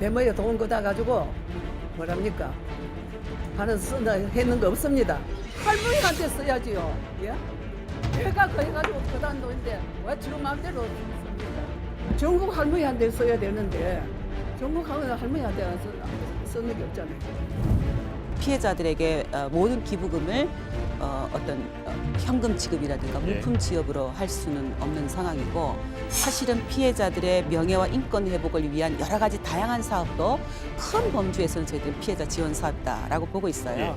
대모에 돈 거다 가지고 뭐랍니까? 하는 했는 거 없습니다. 할머니한테 써야지요. 예? 내가 그 해가지고 그다음 돈인데 왜 지금 마음대로 씁니까? 전국 할머니한테 써야 되는데 전국 할머니한테 쓰는 게 없잖아요. 피해자들에게 모든 기부금을 어떤 현금 지급이라든가 물품 지급으로 할 수는 없는 상황이고 사실은 피해자들의 명예와 인권 회복을 위한 여러 가지 다양한 사업도 큰 범주에서는 저희들은 피해자 지원 사업이다라고 보고 있어요. 예.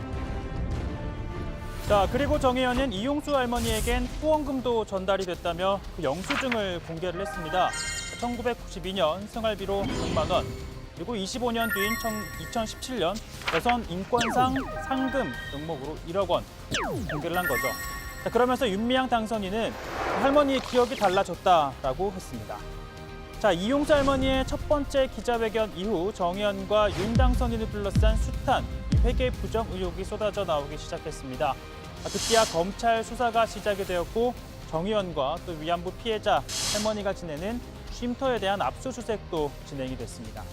자, 그리고 정 의원은 이용수 할머니에겐 후원금도 전달이 됐다며 그 영수증을 공개를 했습니다. 1992년 생활비로 100만 원, 그리고 25년 뒤인 2017년 여성 인권상 상금 명목으로 1억 원 공개를 한 거죠. 자, 그러면서 윤미향 당선인은 할머니의 기억이 달라졌다라고 했습니다. 자, 이용수 할머니의 첫 번째 기자회견 이후 정 의원과 윤 당선인을 둘러싼 숱한 회계 부정 의혹이 쏟아져 나오기 시작했습니다. 급기야 검찰 수사가 시작이 되었고 정 의원과 또 위안부 피해자 할머니가 지내는 쉼터에 대한 압수수색도 진행이 됐습니다.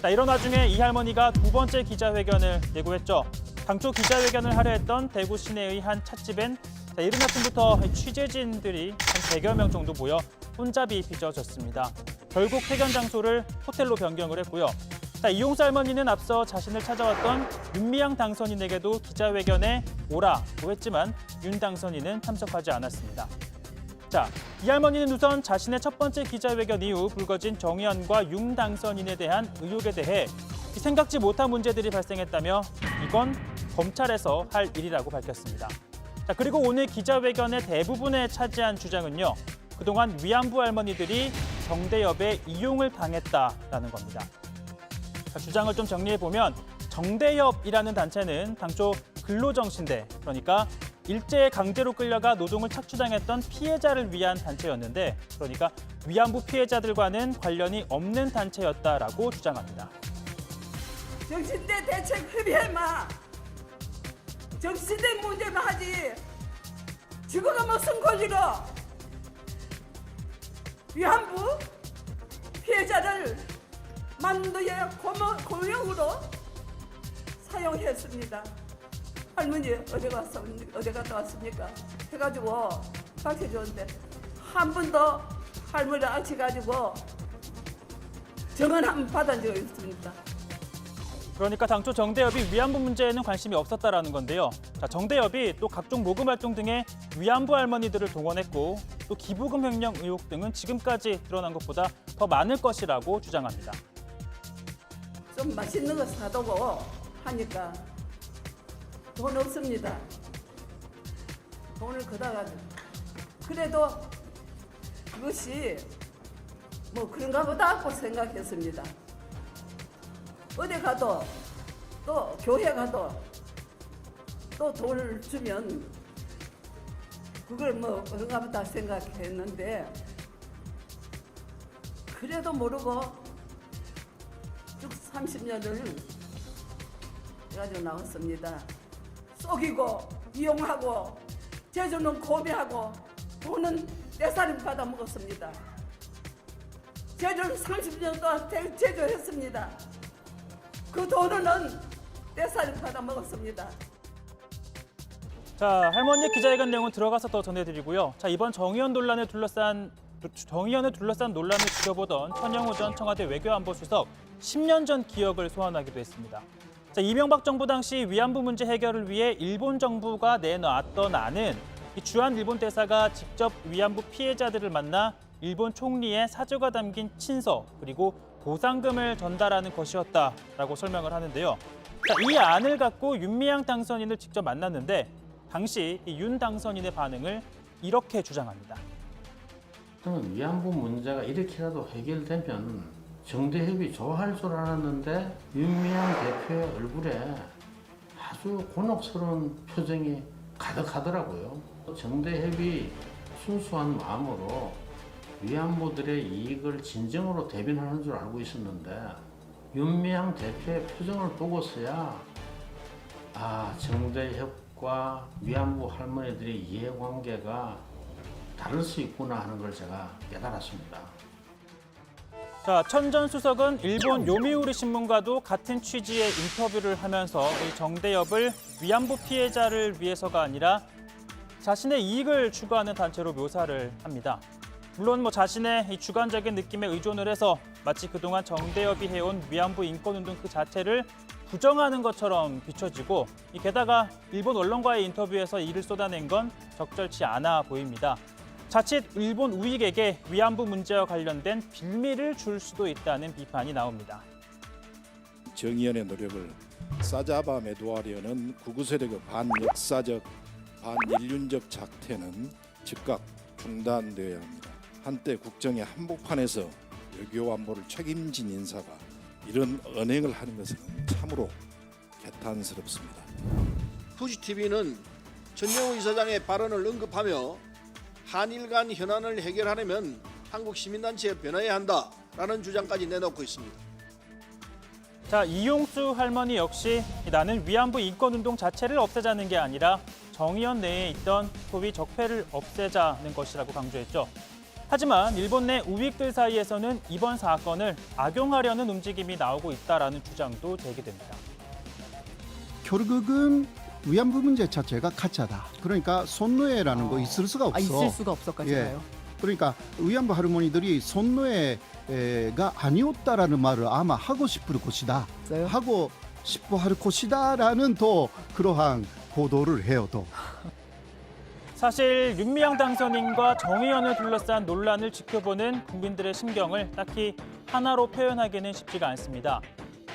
자, 이런 와중에 이 할머니가 두 번째 기자회견을 예고했죠. 당초 기자회견을 하려 했던 대구 시내의 한 찻집엔 이른 아침부터 취재진들이 한 100여 명 정도 모여 혼잡이 빚어졌습니다. 결국 회견 장소를 호텔로 변경을 했고요. 자, 이용수 할머니는 앞서 자신을 찾아왔던 윤미향 당선인에게도 기자회견에 오라고 했지만 윤 당선인은 참석하지 않았습니다. 자, 이 할머니는 우선 자신의 첫 번째 기자회견 이후 불거진 정 의원과 윤 당선인에 대한 의혹에 대해 생각지 못한 문제들이 발생했다며 이건 검찰에서 할 일이라고 밝혔습니다. 자, 그리고 오늘 기자회견의 대부분에 차지한 주장은요. 그동안 위안부 할머니들이 정대협의 이용을 당했다라는 겁니다. 자, 주장을 좀 정리해보면 정대협이라는 단체는 당초 근로정신대, 그러니까 일제에 강제로 끌려가 노동을 착취당했던 피해자를 위한 단체였는데 그러니까 위안부 피해자들과는 관련이 없는 단체였다라고 주장합니다. 정신대 대책 협의해마. 정신대 문제만 하지. 지금은 무슨 권리로 위안부 피해자를 만두의 고용으로 사용했습니다. 할머니 어디 갔다 왔습니까? 해가지고 밝혀줬는데 한 번도 할머니 앉혀가지고 정언 한 번 받은 적이 없습니다. 그러니까 당초 정대협이 위안부 문제에는 관심이 없었다라는 건데요. 자, 정대협이 또 각종 모금 활동 등에 위안부 할머니들을 동원했고 또 기부금 횡령 의혹 등은 지금까지 드러난 것보다 더 많을 것이라고 주장합니다. 좀 맛있는 거 사두고 하니까 돈 없습니다. 돈을 거다가 그래도 그것이 뭐 그런가 보다 하고 생각했습니다. 어디 가도 또 교회 가도 또 돈을 주면 그걸 뭐 그런가 보다 생각했는데 그래도 모르고 쭉 30년을 가지고 나왔습니다. 속이고 이용하고 제주는 고비하고 돈은 떼살림 받아 먹었습니다. 제주는 30년 동안 제주했습니다. 그 돈은 떼살림 받아 먹었습니다. 자, 할머니의 기자회견 내용은 들어가서 더 전해드리고요. 자, 이번 정 의원을 둘러싼 논란을 지켜보던 천영호 전 청와대 외교안보수석 10년 전 기억을 소환하기도 했습니다. 자, 이명박 정부 당시 위안부 문제 해결을 위해 일본 정부가 내놨던 안은 이 주한 일본 대사가 직접 위안부 피해자들을 만나 일본 총리의 사죄가 담긴 친서 그리고 보상금을 전달하는 것이었다라고 설명을 하는데요. 자, 이 안을 갖고 윤미향 당선인을 직접 만났는데 당시 이 윤 당선인의 반응을 이렇게 주장합니다. 저는 위안부 문제가 이렇게라도 해결되면 정대협이 좋아할 줄 알았는데 윤미향 대표의 얼굴에 아주 곤혹스러운 표정이 가득하더라고요. 정대협이 순수한 마음으로 위안부들의 이익을 진정으로 대변하는 줄 알고 있었는데 윤미향 대표의 표정을 보고서야 정대협과 위안부 할머니들의 이해관계가 다를 수 있구나 하는 걸 제가 깨달았습니다. 자, 천 전 수석은 일본 요미우리 신문과도 같은 취지의 인터뷰를 하면서 이 정대협을 위안부 피해자를 위해서가 아니라 자신의 이익을 추구하는 단체로 묘사를 합니다. 물론 자신의 이 주관적인 느낌에 의존을 해서 마치 그동안 정대협이 해온 위안부 인권운동 그 자체를 부정하는 것처럼 비춰지고 게다가 일본 언론과의 인터뷰에서 이를 쏟아낸 건 적절치 않아 보입니다. 자칫 일본 우익에게 위안부 문제와 관련된 빌미를 줄 수도 있다는 비판이 나옵니다. 정의연의 노력을 싸잡아 매도하려는 구구 세력의 반역사적, 반인륜적 작태는 즉각 중단되어야 합니다. 한때 국정의 한복판에서 외교 안보를 책임진 인사가 이런 언행을 하는 것은 참으로 개탄스럽습니다. fujiTV는 전영우 이사장의 발언을 언급하며 한일 간 현안을 해결하려면 한국 시민단체에 변화해야 한다라는 주장까지 내놓고 있습니다. 자, 이용수 할머니 역시 나는 위안부 인권운동 자체를 없애자는 게 아니라 정의연 내에 있던 소위 적폐를 없애자는 것이라고 강조했죠. 하지만 일본 내 우익들 사이에서는 이번 사건을 악용하려는 움직임이 나오고 있다라는 주장도 제기됩니다. 결국은 위안부 문제 자체가 가짜다. 그러니까 손노예라는 거 있을 수가 없어. 있을 수가 없어까지가요. 그러니까 위안부 할머니들이 손노예가 아니었다라는 말을 아마 하고 싶을 것이다. 있어요? 하고 싶어 할 것이다라는 또 그러한 보도를 해요. 또. 사실 윤미향 당선인과 정의연을 둘러싼 논란을 지켜보는 국민들의 심경을 딱히 하나로 표현하기는 쉽지가 않습니다.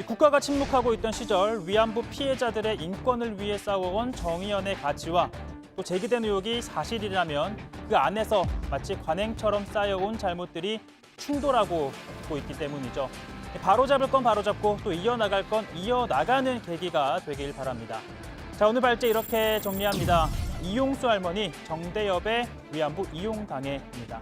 국가가 침묵하고 있던 시절 위안부 피해자들의 인권을 위해 싸워온 정의연의 가치와 또 제기된 의혹이 사실이라면 그 안에서 마치 관행처럼 쌓여온 잘못들이 충돌하고 있기 때문이죠. 바로잡을 건 바로잡고 또 이어나갈 건 이어나가는 계기가 되길 바랍니다. 자, 오늘 발제 이렇게 정리합니다. 이용수 할머니 정대협의 위안부 이용당해입니다.